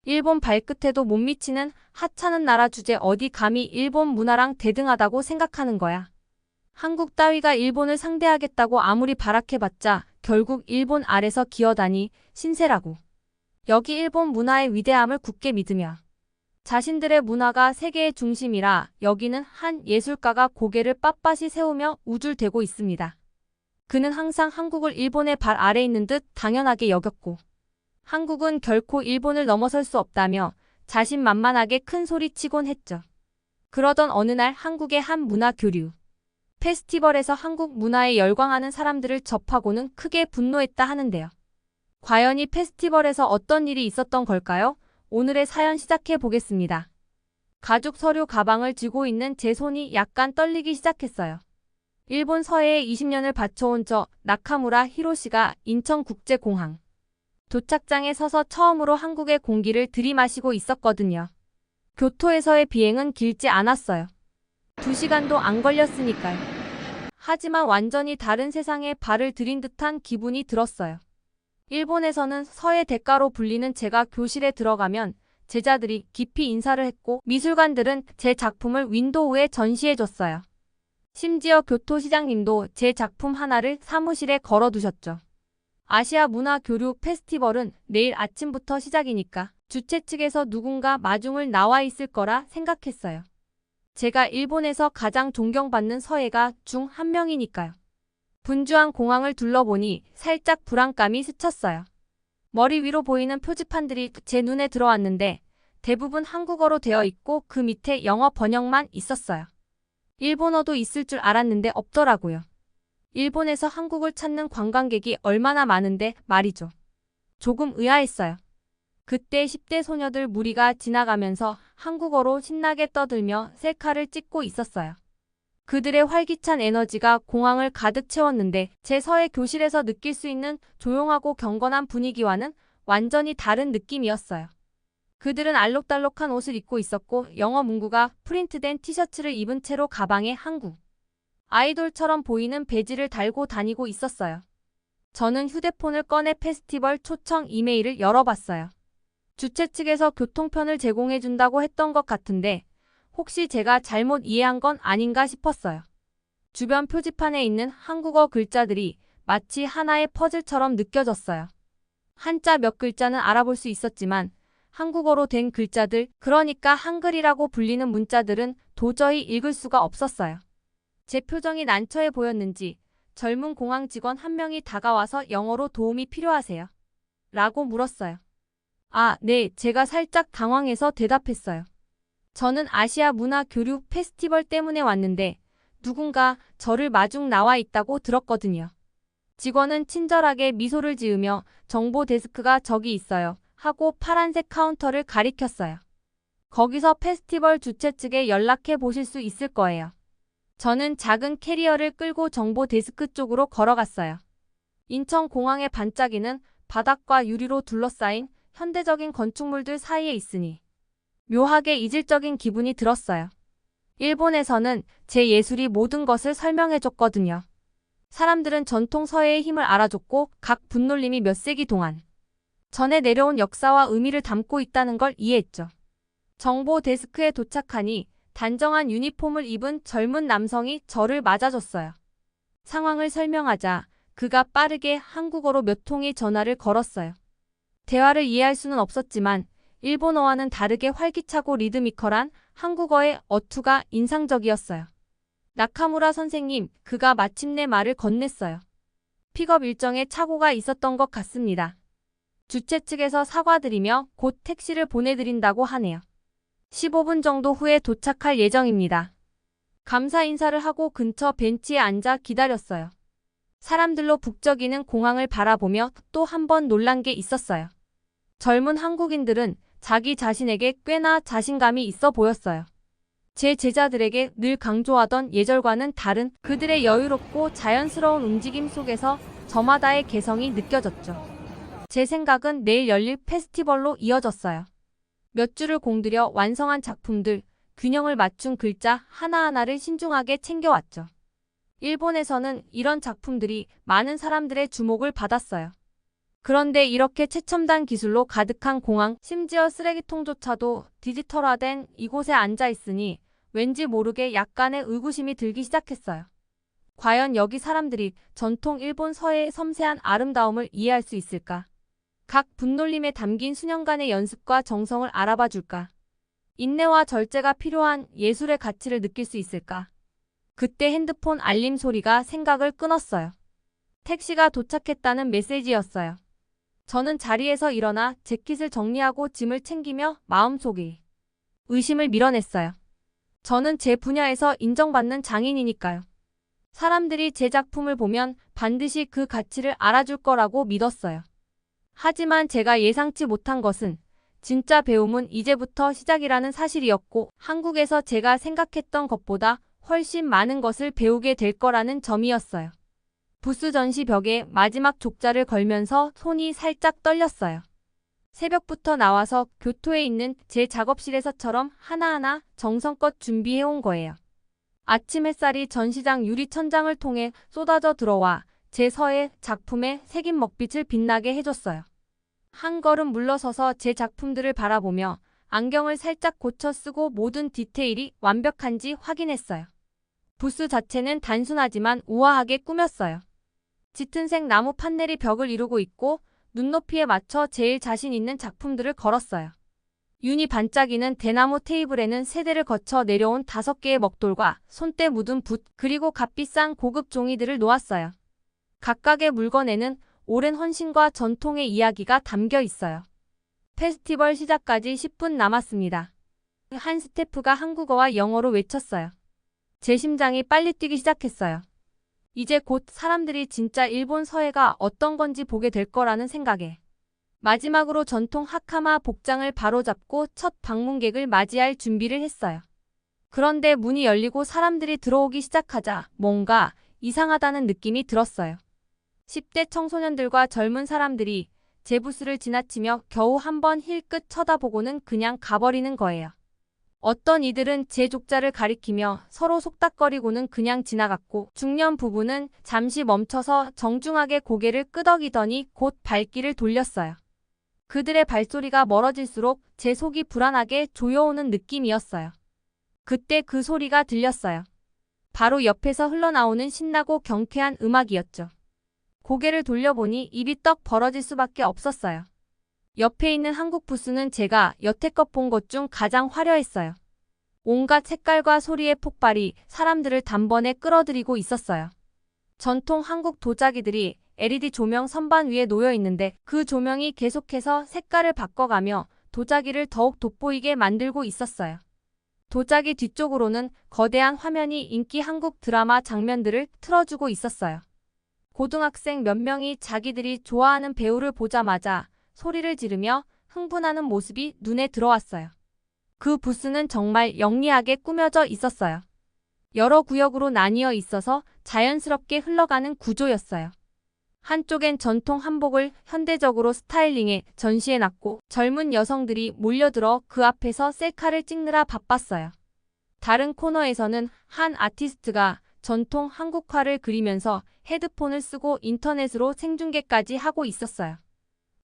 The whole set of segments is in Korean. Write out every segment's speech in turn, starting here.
일본 발끝에도 못 미치는 하찮은 나라 주제 어디 감히 일본 문화랑 대등하다고 생각하는 거야. 한국 따위가 일본을 상대하겠다고 아무리 발악해봤자 결국 일본 아래서 기어다니 신세라고. 여기 일본 문화의 위대함을 굳게 믿으며 자신들의 문화가 세계의 중심이라 여기는 한 예술가가 고개를 빳빳이 세우며 우쭐대고 있습니다. 그는 항상 한국을 일본의 발 아래 있는 듯 당연하게 여겼고 한국은 결코 일본을 넘어설 수 없다며 자신만만하게 큰 소리치곤 했죠. 그러던 어느 날 한국의 한 문화 교류 페스티벌에서 한국 문화에 열광하는 사람들을 접하고는 크게 분노했다 하는데요. 과연 이 페스티벌에서 어떤 일이 있었던 걸까요? 오늘의 사연 시작해 보겠습니다. 가죽 서류 가방을 쥐고 있는 제 손이 약간 떨리기 시작했어요. 일본 서해에 20년을 바쳐온 저 나카무라 히로시가 인천국제공항 도착장에 서서 처음으로 한국의 공기를 들이마시고 있었거든요. 교토에서의 비행은 길지 않았어요. 2시간도 안 걸렸으니까요. 하지만 완전히 다른 세상에 발을 들인 듯한 기분이 들었어요. 일본에서는 서해 대가로 불리는 제가 교실에 들어가면 제자들이 깊이 인사를 했고 미술관들은 제 작품을 윈도우에 전시해줬어요. 심지어 교토시장님도 제 작품 하나를 사무실에 걸어두셨죠. 아시아 문화 교류 페스티벌은 내일 아침부터 시작이니까 주최 측에서 누군가 마중을 나와 있을 거라 생각했어요. 제가 일본에서 가장 존경받는 서예가 중 한 명이니까요. 분주한 공항을 둘러보니 살짝 불안감이 스쳤어요. 머리 위로 보이는 표지판들이 제 눈에 들어왔는데 대부분 한국어로 되어 있고 그 밑에 영어 번역만 있었어요. 일본어도 있을 줄 알았는데 없더라고요. 일본에서 한국을 찾는 관광객이 얼마나 많은데 말이죠. 조금 의아했어요. 그때 10대 소녀들 무리가 지나가면서 한국어로 신나게 떠들며 셀카를 찍고 있었어요. 그들의 활기찬 에너지가 공항을 가득 채웠는데 제 서예 교실에서 느낄 수 있는 조용하고 경건한 분위기와는 완전히 다른 느낌이었어요. 그들은 알록달록한 옷을 입고 있었고 영어 문구가 프린트된 티셔츠를 입은 채로 가방에 한국 아이돌처럼 보이는 배지를 달고 다니고 있었어요. 저는 휴대폰을 꺼내 페스티벌 초청 이메일을 열어봤어요. 주최 측에서 교통편을 제공해준다고 했던 것 같은데 혹시 제가 잘못 이해한 건 아닌가 싶었어요. 주변 표지판에 있는 한국어 글자들이 마치 하나의 퍼즐처럼 느껴졌어요. 한자 몇 글자는 알아볼 수 있었지만 한국어로 된 글자들, 그러니까 한글이라고 불리는 문자들은 도저히 읽을 수가 없었어요. 제 표정이 난처해 보였는지 젊은 공항 직원 한 명이 다가와서 영어로 도움이 필요하세요? 라고 물었어요. 아, 네, 제가 살짝 당황해서 대답했어요. 저는 아시아 문화 교류 페스티벌 때문에 왔는데 누군가 저를 마중 나와 있다고 들었거든요. 직원은 친절하게 미소를 지으며 정보 데스크가 저기 있어요 하고 파란색 카운터를 가리켰어요. 거기서 페스티벌 주최 측에 연락해 보실 수 있을 거예요. 저는 작은 캐리어를 끌고 정보 데스크 쪽으로 걸어갔어요. 인천공항의 반짝이는 바닥과 유리로 둘러싸인 현대적인 건축물들 사이에 있으니 묘하게 이질적인 기분이 들었어요. 일본에서는 제 예술이 모든 것을 설명해줬거든요. 사람들은 전통 서예의 힘을 알아줬고 각 분놀림이 몇 세기 동안 전해 내려온 역사와 의미를 담고 있다는 걸 이해했죠. 정보 데스크에 도착하니 단정한 유니폼을 입은 젊은 남성이 저를 맞아줬어요. 상황을 설명하자 그가 빠르게 한국어로 몇 통의 전화를 걸었어요. 대화를 이해할 수는 없었지만 일본어와는 다르게 활기차고 리드미컬한 한국어의 어투가 인상적이었어요. 나카무라 선생님, 그가 마침내 말을 건넸어요. 픽업 일정에 착오가 있었던 것 같습니다. 주최 측에서 사과드리며 곧 택시를 보내드린다고 하네요. 15분 정도 후에 도착할 예정입니다. 감사 인사를 하고 근처 벤치에 앉아 기다렸어요. 사람들로 북적이는 공항을 바라보며 또 한 번 놀란 게 있었어요. 젊은 한국인들은 자기 자신에게 꽤나 자신감이 있어 보였어요. 제 제자들에게 늘 강조하던 예절과는 다른 그들의 여유롭고 자연스러운 움직임 속에서 저마다의 개성이 느껴졌죠. 제 생각은 내일 열릴 페스티벌로 이어졌어요. 몇 줄을 공들여 완성한 작품들, 균형을 맞춘 글자 하나하나를 신중하게 챙겨왔죠. 일본에서는 이런 작품들이 많은 사람들의 주목을 받았어요. 그런데 이렇게 최첨단 기술로 가득한 공항, 심지어 쓰레기통조차도 디지털화된 이곳에 앉아 있으니 왠지 모르게 약간의 의구심이 들기 시작했어요. 과연 여기 사람들이 전통 일본 서예의 섬세한 아름다움을 이해할 수 있을까? 각 분놀림에 담긴 수년간의 연습과 정성을 알아봐 줄까? 인내와 절제가 필요한 예술의 가치를 느낄 수 있을까? 그때 핸드폰 알림 소리가 생각을 끊었어요. 택시가 도착했다는 메시지였어요. 저는 자리에서 일어나 재킷을 정리하고 짐을 챙기며 마음속에 의심을 밀어냈어요. 저는 제 분야에서 인정받는 장인이니까요. 사람들이 제 작품을 보면 반드시 그 가치를 알아줄 거라고 믿었어요. 하지만 제가 예상치 못한 것은 진짜 배움은 이제부터 시작이라는 사실이었고, 한국에서 제가 생각했던 것보다 훨씬 많은 것을 배우게 될 거라는 점이었어요. 부스 전시 벽에 마지막 족자를 걸면서 손이 살짝 떨렸어요. 새벽부터 나와서 교토에 있는 제 작업실에서처럼 하나하나 정성껏 준비해온 거예요. 아침 햇살이 전시장 유리 천장을 통해 쏟아져 들어와 제 서예 작품에 새긴 먹빛을 빛나게 해줬어요. 한 걸음 물러서서 제 작품들을 바라보며 안경을 살짝 고쳐 쓰고 모든 디테일이 완벽한지 확인했어요. 부스 자체는 단순하지만 우아하게 꾸몄어요. 짙은색 나무 판넬이 벽을 이루고 있고 눈높이에 맞춰 제일 자신 있는 작품들을 걸었어요. 윤이 반짝이는 대나무 테이블에는 세대를 거쳐 내려온 5개의 먹돌과 손때 묻은 붓, 그리고 값비싼 고급 종이들을 놓았어요. 각각의 물건에는 오랜 헌신과 전통의 이야기가 담겨 있어요. 페스티벌 시작까지 10분 남았습니다. 한 스태프가 한국어와 영어로 외쳤어요. 제 심장이 빨리 뛰기 시작했어요. 이제 곧 사람들이 진짜 일본 서예가 어떤 건지 보게 될 거라는 생각에 마지막으로 전통 하카마 복장을 바로잡고 첫 방문객을 맞이할 준비를 했어요. 그런데 문이 열리고 사람들이 들어오기 시작하자 뭔가 이상하다는 느낌이 들었어요. 10대 청소년들과 젊은 사람들이 제 부스를 지나치며 겨우 한번 힐끗 쳐다보고는 그냥 가버리는 거예요. 어떤 이들은 제 족자를 가리키며 서로 속닥거리고는 그냥 지나갔고, 중년 부부는 잠시 멈춰서 정중하게 고개를 끄덕이더니 곧 발길을 돌렸어요. 그들의 발소리가 멀어질수록 제 속이 불안하게 조여오는 느낌이었어요. 그때 그 소리가 들렸어요. 바로 옆에서 흘러나오는 신나고 경쾌한 음악이었죠. 고개를 돌려보니 입이 떡 벌어질 수밖에 없었어요. 옆에 있는 한국 부스는 제가 여태껏 본 것 중 가장 화려했어요. 온갖 색깔과 소리의 폭발이 사람들을 단번에 끌어들이고 있었어요. 전통 한국 도자기들이 LED 조명 선반 위에 놓여 있는데 그 조명이 계속해서 색깔을 바꿔가며 도자기를 더욱 돋보이게 만들고 있었어요. 도자기 뒤쪽으로는 거대한 화면이 인기 한국 드라마 장면들을 틀어주고 있었어요. 고등학생 몇 명이 자기들이 좋아하는 배우를 보자마자 소리를 지르며 흥분하는 모습이 눈에 들어왔어요. 그 부스는 정말 영리하게 꾸며져 있었어요. 여러 구역으로 나뉘어 있어서 자연스럽게 흘러가는 구조였어요. 한쪽엔 전통 한복을 현대적으로 스타일링해 전시해놨고 젊은 여성들이 몰려들어 그 앞에서 셀카를 찍느라 바빴어요. 다른 코너에서는 한 아티스트가 전통 한국화를 그리면서 헤드폰을 쓰고 인터넷으로 생중계까지 하고 있었어요.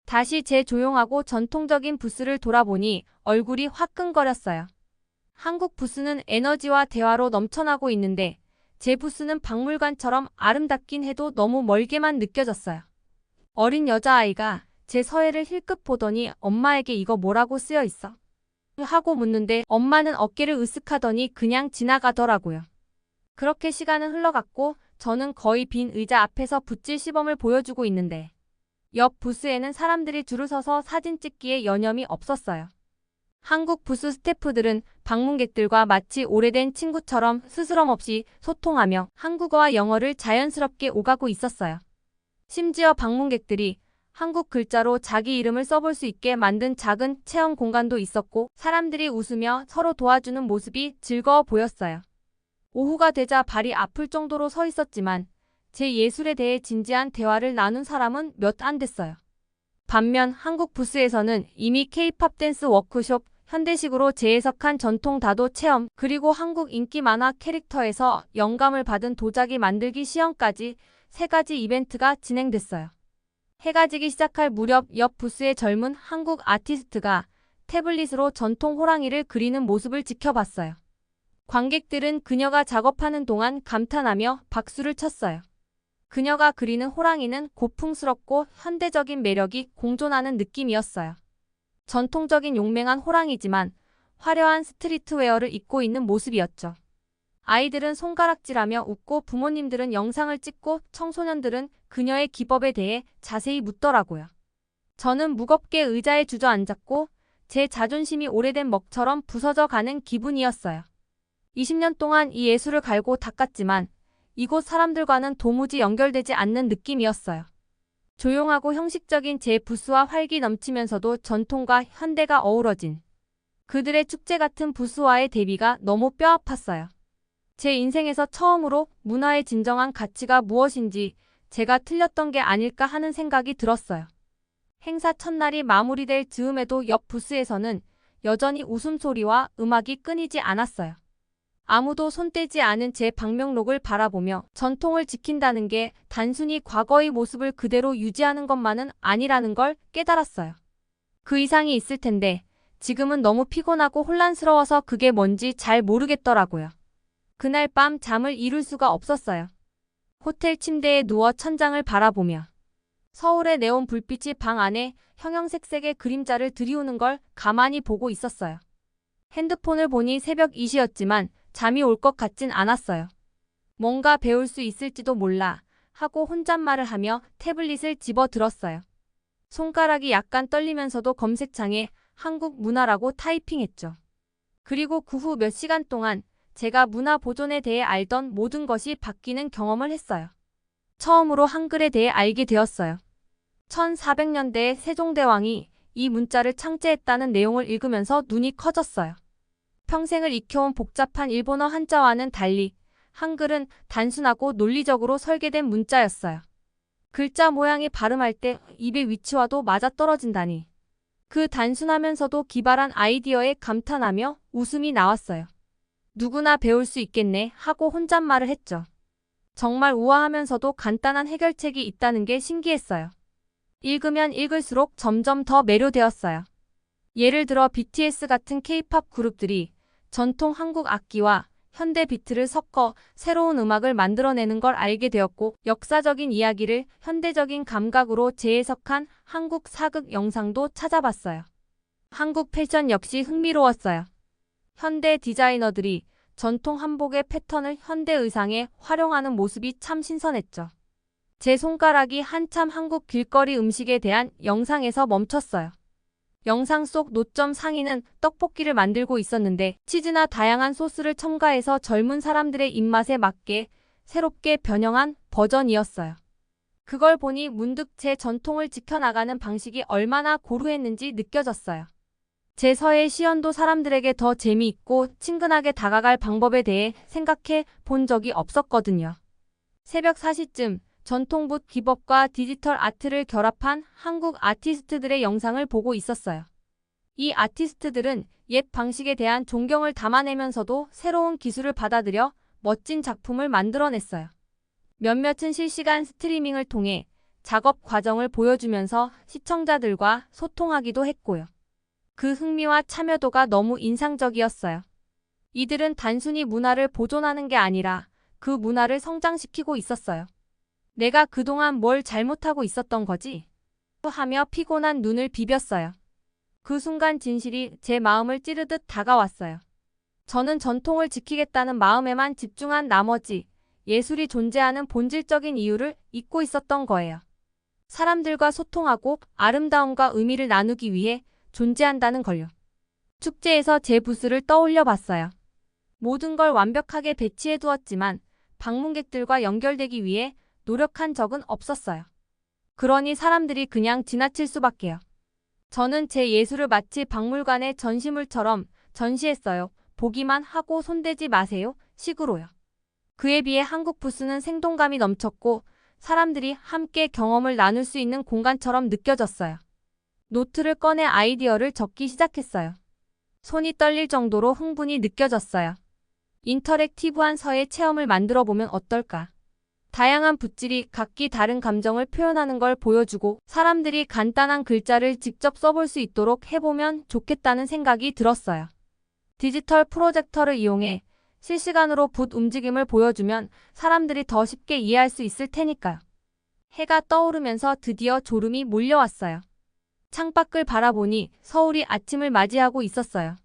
다시 제 조용하고 전통적인 부스를 돌아보니 얼굴이 화끈거렸어요. 한국 부스는 에너지와 대화로 넘쳐나고 있는데 제 부스는 박물관처럼 아름답긴 해도 너무 멀게만 느껴졌어요. 어린 여자아이가 제 서예를 힐끗 보더니 엄마에게 이거 뭐라고 쓰여 있어? 하고 묻는데 엄마는 어깨를 으쓱하더니 그냥 지나가더라고요. 그렇게 시간은 흘러갔고 저는 거의 빈 의자 앞에서 붓질 시범을 보여주고 있는데 옆 부스에는 사람들이 줄을 서서 사진 찍기에 여념이 없었어요. 한국 부스 스태프들은 방문객들과 마치 오래된 친구처럼 스스럼 없이 소통하며 한국어와 영어를 자연스럽게 오가고 있었어요. 심지어 방문객들이 한국 글자로 자기 이름을 써볼 수 있게 만든 작은 체험 공간도 있었고 사람들이 웃으며 서로 도와주는 모습이 즐거워 보였어요. 오후가 되자 발이 아플 정도로 서 있었지만 제 예술에 대해 진지한 대화를 나눈 사람은 몇 안 됐어요. 반면 한국 부스에서는 이미 K-팝 댄스 워크숍, 현대식으로 재해석한 전통 다도 체험, 그리고 한국 인기 만화 캐릭터에서 영감을 받은 도자기 만들기 시연까지 3가지 이벤트가 진행됐어요. 해가 지기 시작할 무렵 옆 부스의 젊은 한국 아티스트가 태블릿으로 전통 호랑이를 그리는 모습을 지켜봤어요. 관객들은 그녀가 작업하는 동안 감탄하며 박수를 쳤어요. 그녀가 그리는 호랑이는 고풍스럽고 현대적인 매력이 공존하는 느낌이었어요. 전통적인 용맹한 호랑이지만 화려한 스트리트웨어를 입고 있는 모습이었죠. 아이들은 손가락질하며 웃고 부모님들은 영상을 찍고 청소년들은 그녀의 기법에 대해 자세히 묻더라고요. 저는 무겁게 의자에 주저앉았고 제 자존심이 오래된 먹처럼 부서져 가는 기분이었어요. 20년 동안 이 예술을 갈고 닦았지만 이곳 사람들과는 도무지 연결되지 않는 느낌이었어요. 조용하고 형식적인 제 부스와 활기 넘치면서도 전통과 현대가 어우러진 그들의 축제 같은 부스와의 대비가 너무 뼈아팠어요. 제 인생에서 처음으로 문화의 진정한 가치가 무엇인지 제가 틀렸던 게 아닐까 하는 생각이 들었어요. 행사 첫날이 마무리될 즈음에도 옆 부스에서는 여전히 웃음소리와 음악이 끊이지 않았어요. 아무도 손대지 않은 제 방명록을 바라보며 전통을 지킨다는 게 단순히 과거의 모습을 그대로 유지하는 것만은 아니라는 걸 깨달았어요. 그 이상이 있을 텐데 지금은 너무 피곤하고 혼란스러워서 그게 뭔지 잘 모르겠더라고요. 그날 밤 잠을 이룰 수가 없었어요. 호텔 침대에 누워 천장을 바라보며 서울의 네온 불빛이 방 안에 형형색색의 그림자를 들이우는 걸 가만히 보고 있었어요. 핸드폰을 보니 새벽 2시였지만 잠이 올 것 같진 않았어요. 뭔가 배울 수 있을지도 몰라 하고 혼잣말을 하며 태블릿을 집어들었어요. 손가락이 약간 떨리면서도 검색창에 한국 문화라고 타이핑했죠. 그리고 그 후 몇 시간 동안 제가 문화 보존에 대해 알던 모든 것이 바뀌는 경험을 했어요. 처음으로 한글에 대해 알게 되었어요. 1400년대에 세종대왕이 이 문자를 창제했다는 내용을 읽으면서 눈이 커졌어요. 평생을 익혀온 복잡한 일본어 한자와는 달리 한글은 단순하고 논리적으로 설계된 문자였어요. 글자 모양이 발음할 때 입의 위치와도 맞아떨어진다니. 그 단순하면서도 기발한 아이디어에 감탄하며 웃음이 나왔어요. 누구나 배울 수 있겠네 하고 혼잣말을 했죠. 정말 우아하면서도 간단한 해결책이 있다는 게 신기했어요. 읽으면 읽을수록 점점 더 매료되었어요. 예를 들어 BTS 같은 K-팝 그룹들이 전통 한국 악기와 현대 비트를 섞어 새로운 음악을 만들어내는 걸 알게 되었고 역사적인 이야기를 현대적인 감각으로 재해석한 한국 사극 영상도 찾아봤어요. 한국 패션 역시 흥미로웠어요. 현대 디자이너들이 전통 한복의 패턴을 현대 의상에 활용하는 모습이 참 신선했죠. 제 손가락이 한참 한국 길거리 음식에 대한 영상에서 멈췄어요. 영상 속 노점 상인은 떡볶이를 만들고 있었는데 치즈나 다양한 소스를 첨가해서 젊은 사람들의 입맛에 맞게 새롭게 변형한 버전이었어요. 그걸 보니 문득 제 전통을 지켜나가는 방식이 얼마나 고루했는지 느껴졌어요. 제 서예 시연도 사람들에게 더 재미있고 친근하게 다가갈 방법에 대해 생각해 본 적이 없었거든요. 새벽 4시쯤 전통붓 기법과 디지털 아트를 결합한 한국 아티스트들의 영상을 보고 있었어요. 이 아티스트들은 옛 방식에 대한 존경을 담아내면서도 새로운 기술을 받아들여 멋진 작품을 만들어냈어요. 몇몇은 실시간 스트리밍을 통해 작업 과정을 보여주면서 시청자들과 소통하기도 했고요. 그 흥미와 참여도가 너무 인상적이었어요. 이들은 단순히 문화를 보존하는 게 아니라 그 문화를 성장시키고 있었어요. 내가 그동안 뭘 잘못하고 있었던 거지? 하며 피곤한 눈을 비볐어요. 그 순간 진실이 제 마음을 찌르듯 다가왔어요. 저는 전통을 지키겠다는 마음에만 집중한 나머지 예술이 존재하는 본질적인 이유를 잊고 있었던 거예요. 사람들과 소통하고 아름다움과 의미를 나누기 위해 존재한다는 걸요. 축제에서 제 부스를 떠올려 봤어요. 모든 걸 완벽하게 배치해 두었지만 방문객들과 연결되기 위해 노력한 적은 없었어요. 그러니 사람들이 그냥 지나칠 수밖에요. 저는 제 예술을 마치 박물관의 전시물처럼 전시했어요. 보기만 하고 손대지 마세요. 식으로요. 그에 비해 한국 부스는 생동감이 넘쳤고 사람들이 함께 경험을 나눌 수 있는 공간처럼 느껴졌어요. 노트를 꺼내 아이디어를 적기 시작했어요. 손이 떨릴 정도로 흥분이 느껴졌어요. 인터랙티브한 서예 체험을 만들어 보면 어떨까? 다양한 붓질이 각기 다른 감정을 표현하는 걸 보여주고 사람들이 간단한 글자를 직접 써볼 수 있도록 해보면 좋겠다는 생각이 들었어요. 디지털 프로젝터를 이용해 실시간으로 붓 움직임을 보여주면 사람들이 더 쉽게 이해할 수 있을 테니까요. 해가 떠오르면서 드디어 졸음이 몰려왔어요. 창밖을 바라보니 서울이 아침을 맞이하고 있었어요.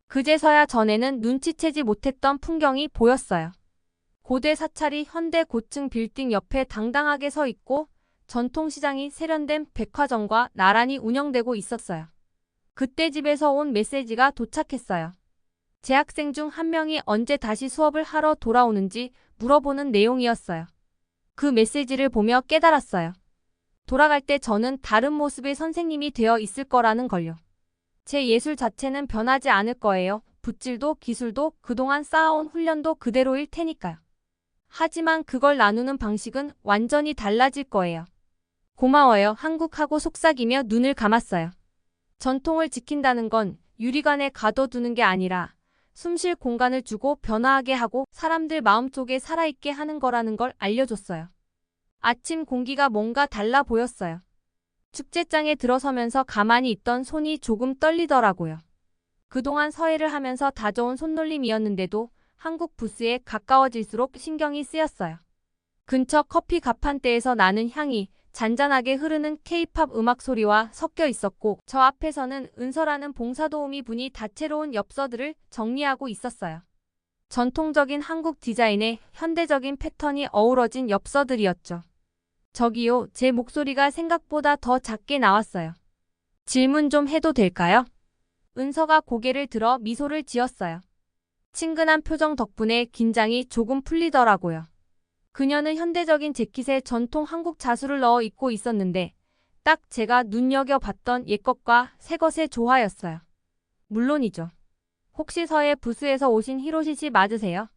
그제서야 전에는 눈치채지 못했던 풍경이 보였어요. 고대 사찰이 현대 고층 빌딩 옆에 당당하게 서 있고 전통시장이 세련된 백화점과 나란히 운영되고 있었어요. 그때 집에서 온 메시지가 도착했어요. 재학생 중 한 명이 언제 다시 수업을 하러 돌아오는지 물어보는 내용이었어요. 그 메시지를 보며 깨달았어요. 돌아갈 때 저는 다른 모습의 선생님이 되어 있을 거라는 걸요. 제 예술 자체는 변하지 않을 거예요. 붓질도 기술도 그동안 쌓아온 훈련도 그대로일 테니까요. 하지만 그걸 나누는 방식은 완전히 달라질 거예요. 고마워요. 한국하고 속삭이며 눈을 감았어요. 전통을 지킨다는 건 유리관에 가둬두는 게 아니라 숨쉴 공간을 주고 변화하게 하고 사람들 마음속에 살아있게 하는 거라는 걸 알려줬어요. 아침 공기가 뭔가 달라 보였어요. 축제장에 들어서면서 가만히 있던 손이 조금 떨리더라고요. 그동안 서예를 하면서 다져온 손놀림이었는데도 한국 부스에 가까워질수록 신경이 쓰였어요. 근처 커피 가판대에서 나는 향이 잔잔하게 흐르는 K-팝 음악 소리와 섞여 있었고 저 앞에서는 은서라는 봉사도우미 분이 다채로운 엽서들을 정리하고 있었어요. 전통적인 한국 디자인에 현대적인 패턴이 어우러진 엽서들이었죠. 저기요, 제 목소리가 생각보다 더 작게 나왔어요. 질문 좀 해도 될까요? 은서가 고개를 들어 미소를 지었어요. 친근한 표정 덕분에 긴장이 조금 풀리더라고요. 그녀는 현대적인 재킷에 전통 한국 자수를 넣어 입고 있었는데 딱 제가 눈여겨봤던 옛것과 새것의 조화였어요. 물론이죠. 혹시 서예 부스에서 오신 히로시 씨 맞으세요?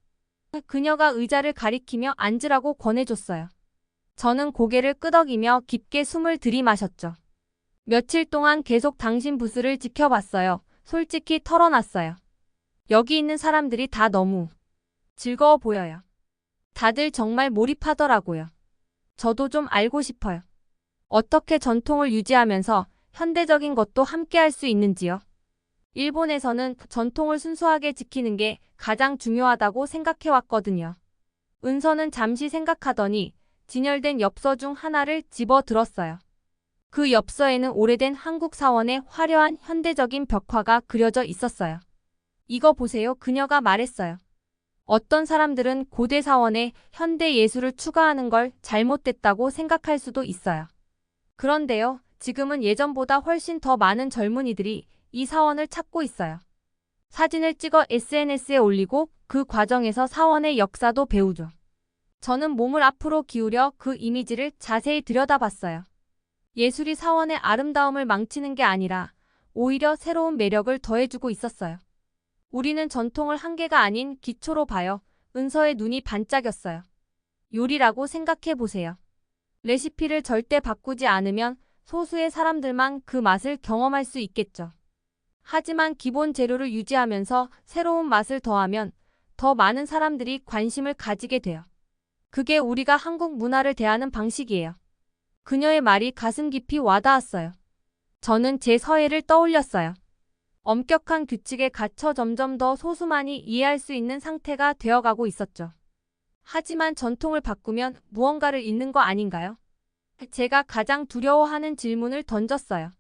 그녀가 의자를 가리키며 앉으라고 권해줬어요. 저는 고개를 끄덕이며 깊게 숨을 들이마셨죠. 며칠 동안 계속 당신 부스를 지켜봤어요. 솔직히 털어놨어요. 여기 있는 사람들이 다 너무 즐거워 보여요. 다들 정말 몰입하더라고요. 저도 좀 알고 싶어요. 어떻게 전통을 유지하면서 현대적인 것도 함께 할 수 있는지요? 일본에서는 전통을 순수하게 지키는 게 가장 중요하다고 생각해왔거든요. 은서는 잠시 생각하더니 진열된 엽서 중 하나를 집어 들었어요. 그 엽서에는 오래된 한국 사원의 화려한 현대적인 벽화가 그려져 있었어요. 이거 보세요. 그녀가 말했어요. 어떤 사람들은 고대 사원에 현대 예술을 추가하는 걸 잘못됐다고 생각할 수도 있어요. 그런데요, 지금은 예전보다 훨씬 더 많은 젊은이들이 이 사원을 찾고 있어요. 사진을 찍어 SNS에 올리고 그 과정에서 사원의 역사도 배우죠. 저는 몸을 앞으로 기울여 그 이미지를 자세히 들여다봤어요. 예술이 사원의 아름다움을 망치는 게 아니라 오히려 새로운 매력을 더해주고 있었어요. 우리는 전통을 한계가 아닌 기초로 봐요. 은서의 눈이 반짝였어요. 요리라고 생각해보세요. 레시피를 절대 바꾸지 않으면 소수의 사람들만 그 맛을 경험할 수 있겠죠. 하지만 기본 재료를 유지하면서 새로운 맛을 더하면 더 많은 사람들이 관심을 가지게 돼요. 그게 우리가 한국 문화를 대하는 방식이에요. 그녀의 말이 가슴 깊이 와닿았어요. 저는 제 서예를 떠올렸어요. 엄격한 규칙에 갇혀 점점 더 소수만이 이해할 수 있는 상태가 되어가고 있었죠. 하지만 전통을 바꾸면 무언가를 잃는 거 아닌가요? 제가 가장 두려워하는 질문을 던졌어요.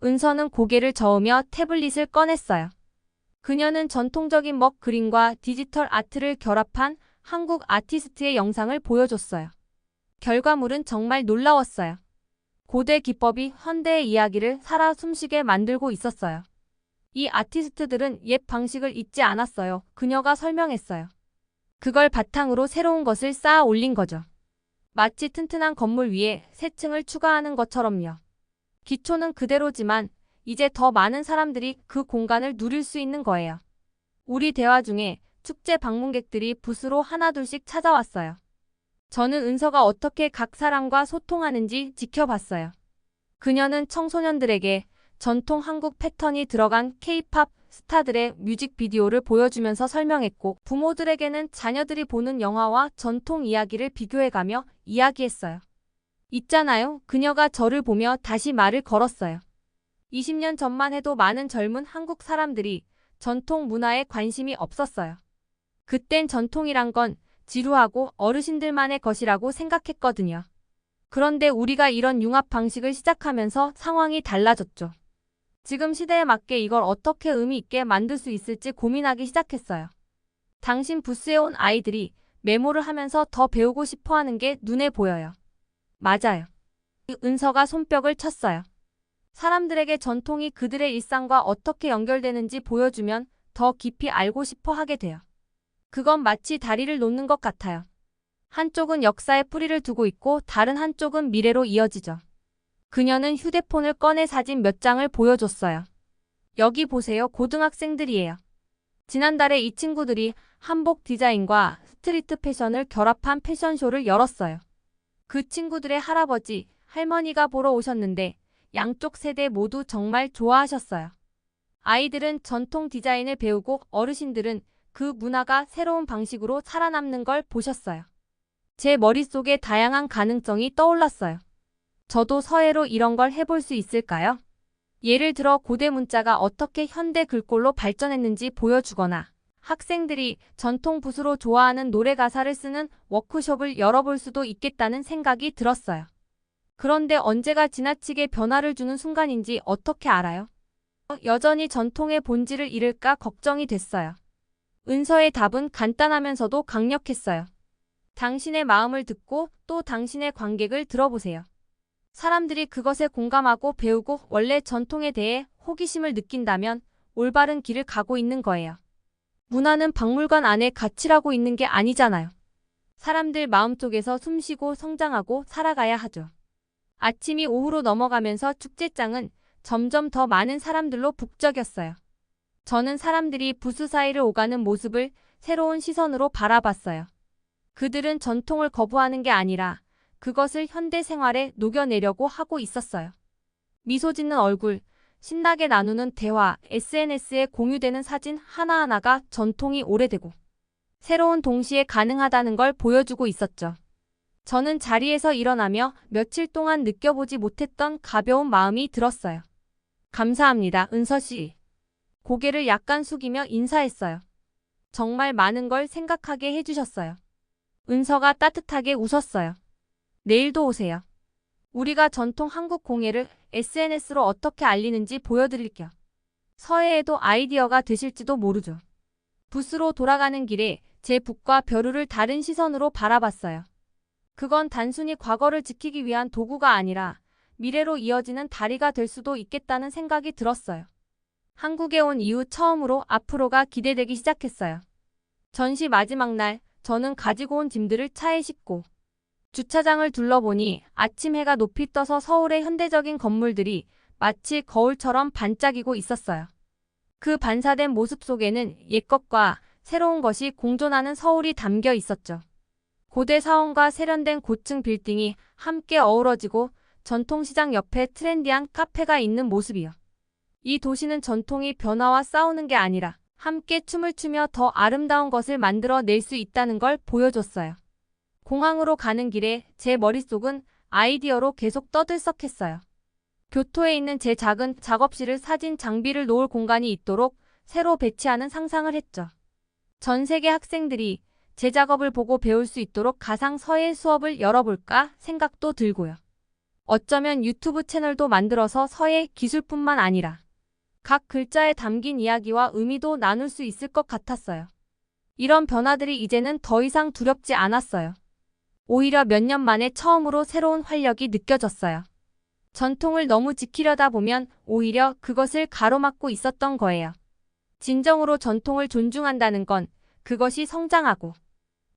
은서는 고개를 저으며 태블릿을 꺼냈어요. 그녀는 전통적인 먹 그림과 디지털 아트를 결합한 한국 아티스트의 영상을 보여줬어요. 결과물은 정말 놀라웠어요. 고대 기법이 현대의 이야기를 살아 숨쉬게 만들고 있었어요. 이 아티스트들은 옛 방식을 잊지 않았어요. 그녀가 설명했어요. 그걸 바탕으로 새로운 것을 쌓아 올린 거죠. 마치 튼튼한 건물 위에 새 층을 추가하는 것처럼요. 기초는 그대로지만 이제 더 많은 사람들이 그 공간을 누릴 수 있는 거예요. 우리 대화 중에 축제 방문객들이 부스로 하나둘씩 찾아왔어요. 저는 은서가 어떻게 각 사람과 소통하는지 지켜봤어요. 그녀는 청소년들에게 전통 한국 패턴이 들어간 K-팝 스타들의 뮤직비디오를 보여주면서 설명했고, 부모들에게는 자녀들이 보는 영화와 전통 이야기를 비교해가며 이야기했어요. 있잖아요. 그녀가 저를 보며 다시 말을 걸었어요. 20년 전만 해도 많은 젊은 한국 사람들이 전통 문화에 관심이 없었어요. 그땐 전통이란 건 지루하고 어르신들만의 것이라고 생각했거든요. 그런데 우리가 이런 융합 방식을 시작하면서 상황이 달라졌죠. 지금 시대에 맞게 이걸 어떻게 의미 있게 만들 수 있을지 고민하기 시작했어요. 당신 부스에 온 아이들이 메모를 하면서 더 배우고 싶어 하는 게 눈에 보여요. 맞아요. 은서가 손뼉을 쳤어요. 사람들에게 전통이 그들의 일상과 어떻게 연결되는지 보여주면 더 깊이 알고 싶어 하게 돼요. 그건 마치 다리를 놓는 것 같아요. 한쪽은 역사에 뿌리를 두고 있고 다른 한쪽은 미래로 이어지죠. 그녀는 휴대폰을 꺼내 사진 몇 장을 보여줬어요. 여기 보세요. 고등학생들이에요. 지난달에 이 친구들이 한복 디자인과 스트리트 패션을 결합한 패션쇼를 열었어요. 그 친구들의 할아버지, 할머니가 보러 오셨는데 양쪽 세대 모두 정말 좋아하셨어요. 아이들은 전통 디자인을 배우고 어르신들은 그 문화가 새로운 방식으로 살아남는 걸 보셨어요. 제 머릿속에 다양한 가능성이 떠올랐어요. 저도 서예로 이런 걸 해볼 수 있을까요? 예를 들어 고대 문자가 어떻게 현대 글꼴로 발전했는지 보여주거나 학생들이 전통 붓으로 좋아하는 노래 가사를 쓰는 워크숍을 열어볼 수도 있겠다는 생각이 들었어요. 그런데 언제가 지나치게 변화를 주는 순간인지 어떻게 알아요? 여전히 전통의 본질을 잃을까 걱정이 됐어요. 은서의 답은 간단하면서도 강력했어요. 당신의 마음을 듣고 또 당신의 관객을 들어보세요. 사람들이 그것에 공감하고 배우고 원래 전통에 대해 호기심을 느낀다면 올바른 길을 가고 있는 거예요. 문화는 박물관 안에 갇히라고 있는 게 아니잖아요. 사람들 마음속에서 숨쉬고 성장하고 살아가야 하죠. 아침이 오후로 넘어가면서 축제장은 점점 더 많은 사람들로 북적였어요. 저는 사람들이 부스 사이를 오가는 모습을 새로운 시선으로 바라봤어요. 그들은 전통을 거부하는 게 아니라 그것을 현대 생활에 녹여내려고 하고 있었어요. 미소 짓는 얼굴, 신나게 나누는 대화, SNS에 공유되는 사진 하나하나가 전통이 오래되고 새로운 동시에 가능하다는 걸 보여주고 있었죠. 저는 자리에서 일어나며 며칠 동안 느껴보지 못했던 가벼운 마음이 들었어요. 감사합니다, 은서 씨. 고개를 약간 숙이며 인사했어요. 정말 많은 걸 생각하게 해주셨어요. 은서가 따뜻하게 웃었어요. 내일도 오세요. 우리가 전통 한국 공예를 SNS로 어떻게 알리는지 보여드릴게요. 서예에도 아이디어가 되실지도 모르죠. 부스로 돌아가는 길에 제 붓과 벼루를 다른 시선으로 바라봤어요. 그건 단순히 과거를 지키기 위한 도구가 아니라 미래로 이어지는 다리가 될 수도 있겠다는 생각이 들었어요. 한국에 온 이후 처음으로 앞으로가 기대되기 시작했어요. 전시 마지막 날, 저는 가지고 온 짐들을 차에 싣고 주차장을 둘러보니 아침 해가 높이 떠서 서울의 현대적인 건물들이 마치 거울처럼 반짝이고 있었어요. 그 반사된 모습 속에는 옛것과 새로운 것이 공존하는 서울이 담겨 있었죠. 고대 사원과 세련된 고층 빌딩이 함께 어우러지고 전통시장 옆에 트렌디한 카페가 있는 모습이요. 이 도시는 전통이 변화와 싸우는 게 아니라 함께 춤을 추며 더 아름다운 것을 만들어 낼 수 있다는 걸 보여줬어요. 공항으로 가는 길에 제 머릿속은 아이디어로 계속 떠들썩했어요. 교토에 있는 제 작은 작업실을 사진 장비를 놓을 공간이 있도록 새로 배치하는 상상을 했죠. 전 세계 학생들이 제 작업을 보고 배울 수 있도록 가상 서예 수업을 열어볼까 생각도 들고요. 어쩌면 유튜브 채널도 만들어서 서예 기술뿐만 아니라 각 글자에 담긴 이야기와 의미도 나눌 수 있을 것 같았어요. 이런 변화들이 이제는 더 이상 두렵지 않았어요. 오히려 몇 년 만에 처음으로 새로운 활력이 느껴졌어요. 전통을 너무 지키려다 보면 오히려 그것을 가로막고 있었던 거예요. 진정으로 전통을 존중한다는 건 그것이 성장하고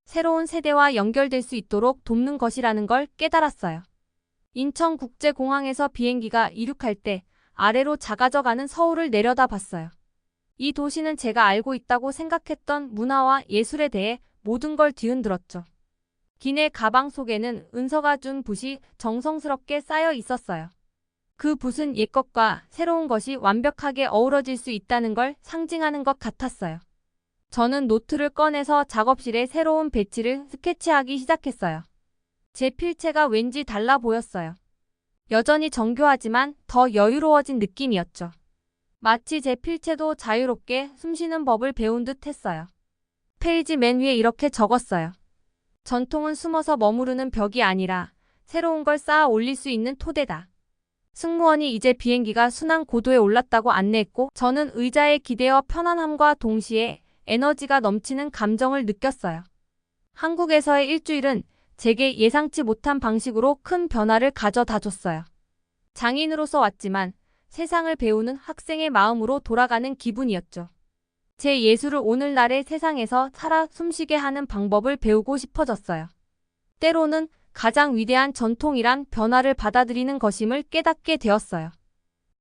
새로운 세대와 연결될 수 있도록 돕는 것이라는 걸 깨달았어요. 인천국제공항에서 비행기가 이륙할 때 아래로 작아져가는 서울을 내려다봤어요. 이 도시는 제가 알고 있다고 생각했던 문화와 예술에 대해 모든 걸 뒤흔들었죠. 기내 가방 속에는 은서가 준 붓이 정성스럽게 쌓여 있었어요. 그 붓은 옛것과 새로운 것이 완벽하게 어우러질 수 있다는 걸 상징하는 것 같았어요. 저는 노트를 꺼내서 작업실에 새로운 배치를 스케치하기 시작했어요. 제 필체가 왠지 달라 보였어요. 여전히 정교하지만 더 여유로워진 느낌이었죠. 마치 제 필체도 자유롭게 숨쉬는 법을 배운 듯 했어요. 페이지 맨 위에 이렇게 적었어요. 전통은 숨어서 머무르는 벽이 아니라 새로운 걸 쌓아 올릴 수 있는 토대다. 승무원이 이제 비행기가 순항 고도에 올랐다고 안내했고 저는 의자에 기대어 편안함과 동시에 에너지가 넘치는 감정을 느꼈어요. 한국에서의 일주일은 제게 예상치 못한 방식으로 큰 변화를 가져다 줬어요. 장인으로서 왔지만 세상을 배우는 학생의 마음으로 돌아가는 기분이었죠. 제 예술을 오늘날의 세상에서 살아 숨쉬게 하는 방법을 배우고 싶어졌어요. 때로는 가장 위대한 전통이란 변화를 받아들이는 것임을 깨닫게 되었어요.